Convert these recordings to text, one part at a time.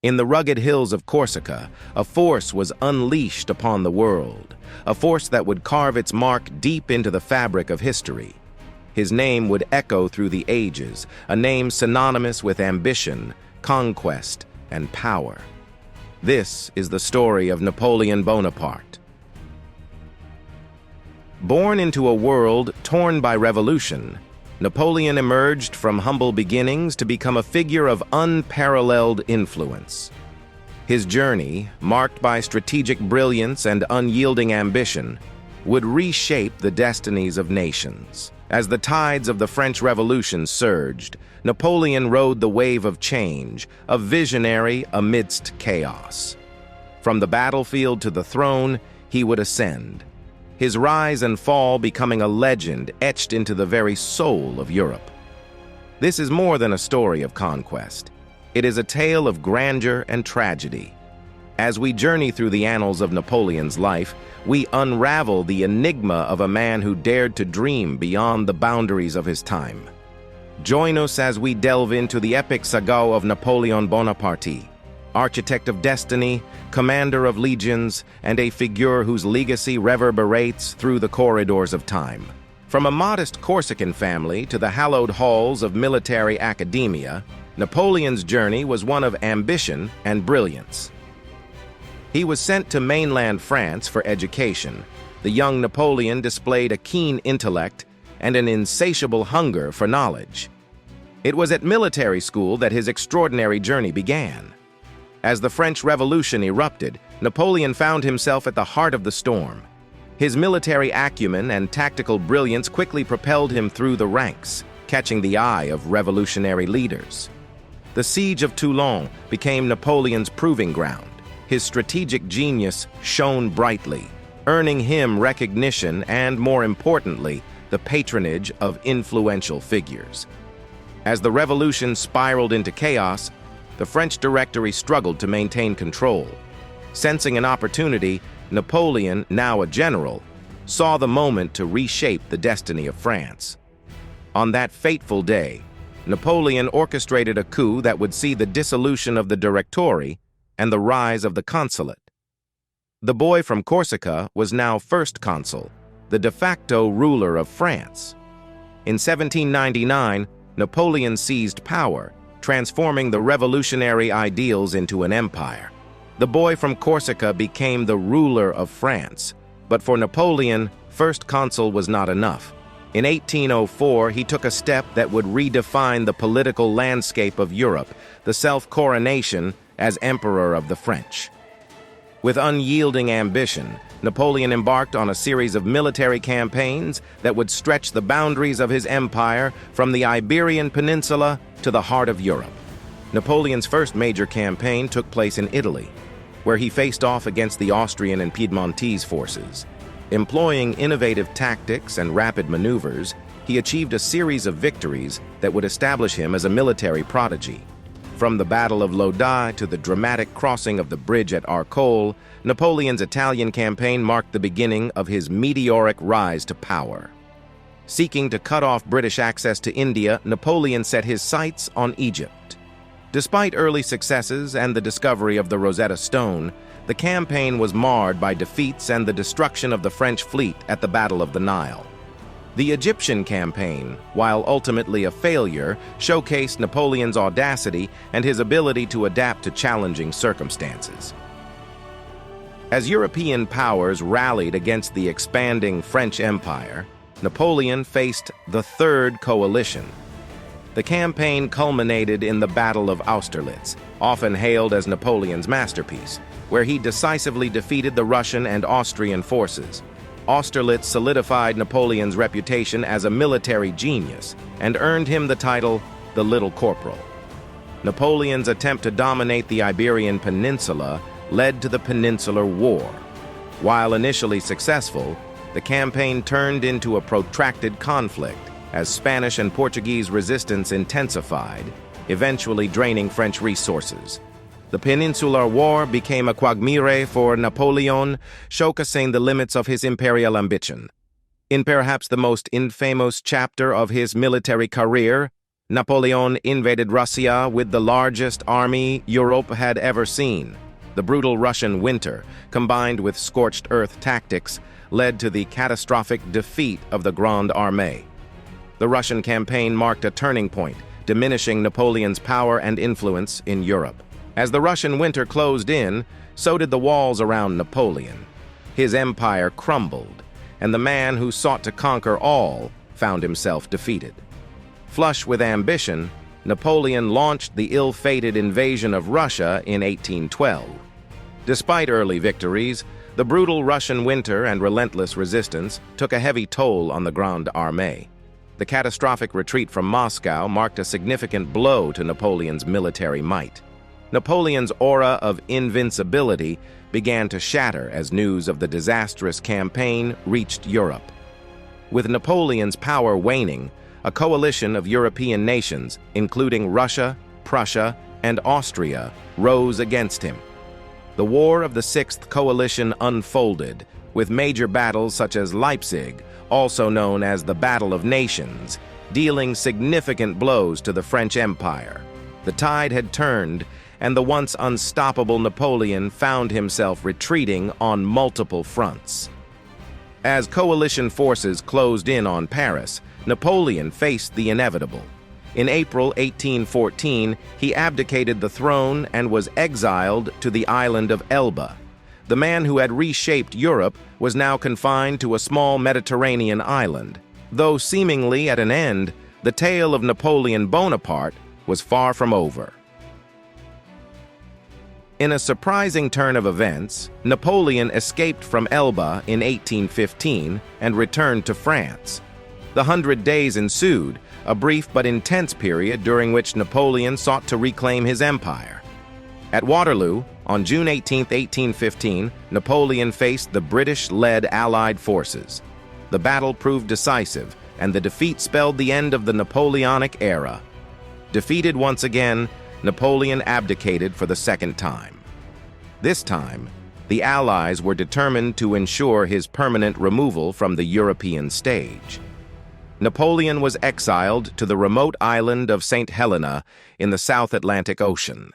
In the rugged hills of Corsica, a force was unleashed upon the world, a force that would carve its mark deep into the fabric of history. His name would echo through the ages, a name synonymous with ambition, conquest, and power. This is the story of Napoleon Bonaparte. Born into a world torn by revolution, Napoleon emerged from humble beginnings to become a figure of unparalleled influence. His journey, marked by strategic brilliance and unyielding ambition, would reshape the destinies of nations. As the tides of the French Revolution surged, Napoleon rode the wave of change, a visionary amidst chaos. From the battlefield to the throne, he would ascend, his rise and fall becoming a legend etched into the very soul of Europe. This is more than a story of conquest. It is a tale of grandeur and tragedy. As we journey through the annals of Napoleon's life, we unravel the enigma of a man who dared to dream beyond the boundaries of his time. Join us as we delve into the epic saga of Napoleon Bonaparte, architect of destiny, commander of legions, and a figure whose legacy reverberates through the corridors of time. From a modest Corsican family to the hallowed halls of military academia, Napoleon's journey was one of ambition and brilliance. He was sent to mainland France for education. The young Napoleon displayed a keen intellect and an insatiable hunger for knowledge. It was at military school that his extraordinary journey began. As the French Revolution erupted, Napoleon found himself at the heart of the storm. His military acumen and tactical brilliance quickly propelled him through the ranks, catching the eye of revolutionary leaders. The siege of Toulon became Napoleon's proving ground. His strategic genius shone brightly, earning him recognition and, more importantly, the patronage of influential figures. As the revolution spiraled into chaos, the French Directory struggled to maintain control. Sensing an opportunity, Napoleon, now a general, saw the moment to reshape the destiny of France. On that fateful day, Napoleon orchestrated a coup that would see the dissolution of the Directory and the rise of the consulate. The boy from Corsica was now first consul, the de facto ruler of France. In 1799, Napoleon seized power, transforming the revolutionary ideals into an empire. The boy from Corsica became the ruler of France, but for Napoleon, first consul was not enough. In 1804, he took a step that would redefine the political landscape of Europe, the self-coronation as Emperor of the French. With unyielding ambition, Napoleon embarked on a series of military campaigns that would stretch the boundaries of his empire from the Iberian Peninsula to the heart of Europe. Napoleon's first major campaign took place in Italy, where he faced off against the Austrian and Piedmontese forces. Employing innovative tactics and rapid maneuvers, he achieved a series of victories that would establish him as a military prodigy. From the Battle of Lodi to the dramatic crossing of the bridge at Arcole, Napoleon's Italian campaign marked the beginning of his meteoric rise to power. Seeking to cut off British access to India, Napoleon set his sights on Egypt. Despite early successes and the discovery of the Rosetta Stone, the campaign was marred by defeats and the destruction of the French fleet at the Battle of the Nile. The Egyptian campaign, while ultimately a failure, showcased Napoleon's audacity and his ability to adapt to challenging circumstances. As European powers rallied against the expanding French Empire, Napoleon faced the Third Coalition. The campaign culminated in the Battle of Austerlitz, often hailed as Napoleon's masterpiece, where he decisively defeated the Russian and Austrian forces. Austerlitz solidified Napoleon's reputation as a military genius and earned him the title, the Little Corporal. Napoleon's attempt to dominate the Iberian Peninsula led to the Peninsular War. While initially successful, the campaign turned into a protracted conflict as Spanish and Portuguese resistance intensified, eventually draining French resources. The Peninsular War became a quagmire for Napoleon, showcasing the limits of his imperial ambition. In perhaps the most infamous chapter of his military career, Napoleon invaded Russia with the largest army Europe had ever seen. The brutal Russian winter, combined with scorched earth tactics, led to the catastrophic defeat of the Grande Armée. The Russian campaign marked a turning point, diminishing Napoleon's power and influence in Europe. As the Russian winter closed in, so did the walls around Napoleon. His empire crumbled, and the man who sought to conquer all found himself defeated. Flush with ambition, Napoleon launched the ill-fated invasion of Russia in 1812. Despite early victories, the brutal Russian winter and relentless resistance took a heavy toll on the Grande Armée. The catastrophic retreat from Moscow marked a significant blow to Napoleon's military might. Napoleon's aura of invincibility began to shatter as news of the disastrous campaign reached Europe. With Napoleon's power waning, a coalition of European nations, including Russia, Prussia, and Austria, rose against him. The War of the Sixth Coalition unfolded, with major battles such as Leipzig, also known as the Battle of Nations, dealing significant blows to the French Empire. The tide had turned, and the once unstoppable Napoleon found himself retreating on multiple fronts. As coalition forces closed in on Paris, Napoleon faced the inevitable. In April 1814, he abdicated the throne and was exiled to the island of Elba. The man who had reshaped Europe was now confined to a small Mediterranean island. Though seemingly at an end, the tale of Napoleon Bonaparte was far from over. In a surprising turn of events, Napoleon escaped from Elba in 1815 and returned to France. The 100 Days ensued, a brief but intense period during which Napoleon sought to reclaim his empire. At Waterloo, on June 18, 1815, Napoleon faced the British-led Allied forces. The battle proved decisive, and the defeat spelled the end of the Napoleonic era. Defeated once again, Napoleon abdicated for the second time. This time, the Allies were determined to ensure his permanent removal from the European stage. Napoleon was exiled to the remote island of St. Helena in the South Atlantic Ocean.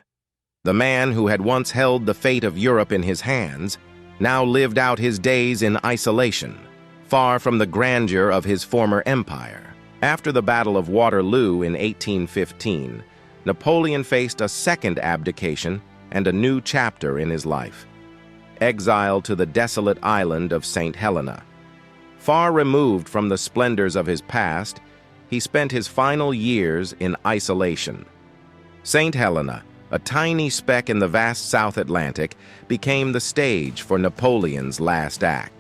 The man who had once held the fate of Europe in his hands now lived out his days in isolation, far from the grandeur of his former empire. After the Battle of Waterloo in 1815, Napoleon faced a second abdication and a new chapter in his life. Exile to the desolate island of St. Helena. Far removed from the splendors of his past, he spent his final years in isolation. St. Helena, a tiny speck in the vast South Atlantic, became the stage for Napoleon's last act.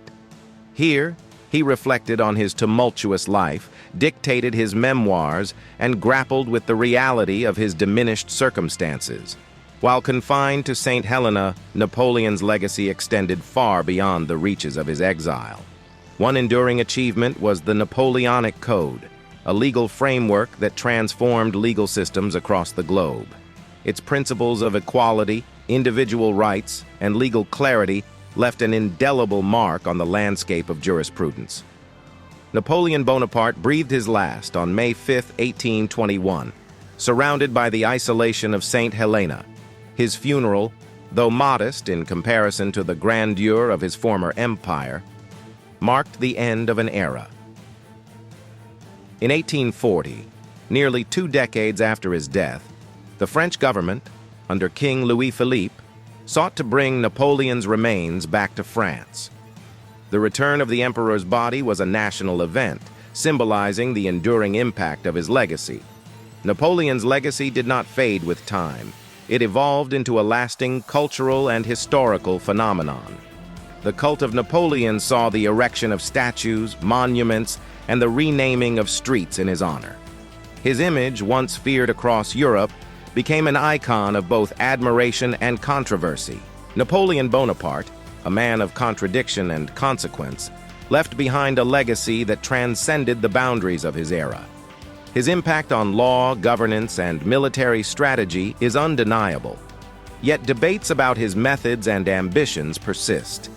Here, he reflected on his tumultuous life, dictated his memoirs, and grappled with the reality of his diminished circumstances. While confined to St. Helena, Napoleon's legacy extended far beyond the reaches of his exile. One enduring achievement was the Napoleonic Code, a legal framework that transformed legal systems across the globe. Its principles of equality, individual rights, and legal clarity left an indelible mark on the landscape of jurisprudence. Napoleon Bonaparte breathed his last on May 5, 1821, surrounded by the isolation of St. Helena. His funeral, though modest in comparison to the grandeur of his former empire, marked the end of an era. In 1840, nearly 2 decades after his death, the French government, under King Louis-Philippe, sought to bring Napoleon's remains back to France. The return of the emperor's body was a national event, symbolizing the enduring impact of his legacy. Napoleon's legacy did not fade with time. It evolved into a lasting cultural and historical phenomenon. The cult of Napoleon saw the erection of statues, monuments, and the renaming of streets in his honor. His image, once feared across Europe, became an icon of both admiration and controversy. Napoleon Bonaparte, a man of contradiction and consequence, left behind a legacy that transcended the boundaries of his era. His impact on law, governance, and military strategy is undeniable. Yet debates about his methods and ambitions persist.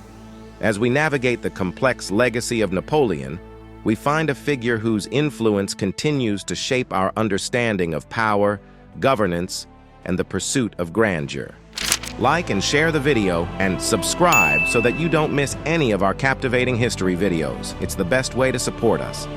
As we navigate the complex legacy of Napoleon, we find a figure whose influence continues to shape our understanding of power, governance, and the pursuit of grandeur. Like and share the video, and subscribe so that you don't miss any of our captivating history videos. It's the best way to support us.